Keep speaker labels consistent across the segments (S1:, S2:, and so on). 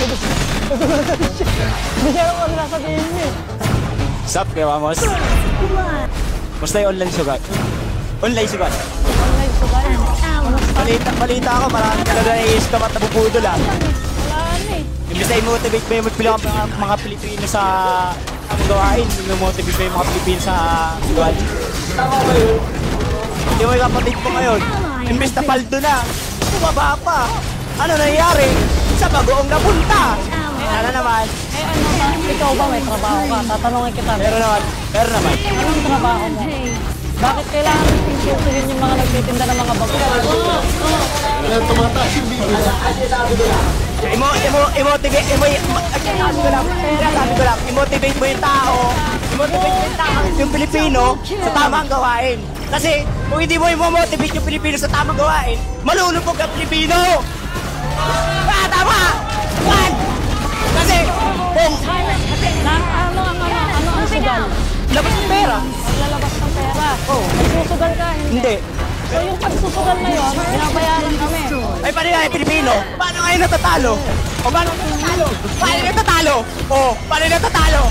S1: Hindi siya ako nasabihin mo eh.
S2: Sup, kaya Vamos? Basta yung online sugat. Online sugat.
S1: Online sugat.
S2: Balita ako, marami talaga na-i-scam at nabubudol ah.
S1: Wala na eh.
S2: Imbis na i-motivate mo yung mga Pilipino sa ang gawain, i-motivate mo yung mga Pilipino sa gawain. Hindi mo yung kapatid ko ngayon. Imbis na paldo na, bumaba pa. Ano nangyayari? Sa bagoong napunta. Ano naman?
S1: Eh ano ba? Ikaw ba may trabaho ka? Tatanungin kita.
S2: Meron naman.
S1: Anong trabaho mo? Bakit kailangan insultuhin yung mga nagtitinda ng mga bago?
S3: Tumataas yung video.
S2: I-motivate mo yung tao. I-motivate mo yung tao, yung Pilipino sa tamang gawain. Kasi kung hindi mo i-motivate yung Pilipino sa tamang gawain, malulupog ang Pilipino. Tama! What? Kasi kung
S1: Ano ang sugal?
S2: labas ng pera.
S1: Maglalabas ng pera.
S2: Oo.
S1: Nagsusugal ka?
S2: Hindi.
S1: So yung pagsusugal na yun, binabayaran kami.
S2: Ay, paano nga yung Pilipino? Paano nga yung natatalo? O paano nga natatalo? Paano yung natatalo? O, paano yung natatalo?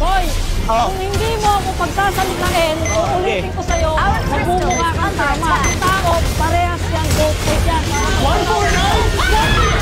S1: Boy,
S2: Oo.
S1: kung hindi mo ako pagsasalitain, uulitin ko sa'yo, magbubunga kang tama. Ang tao, parehas yan, both side yan. One for now!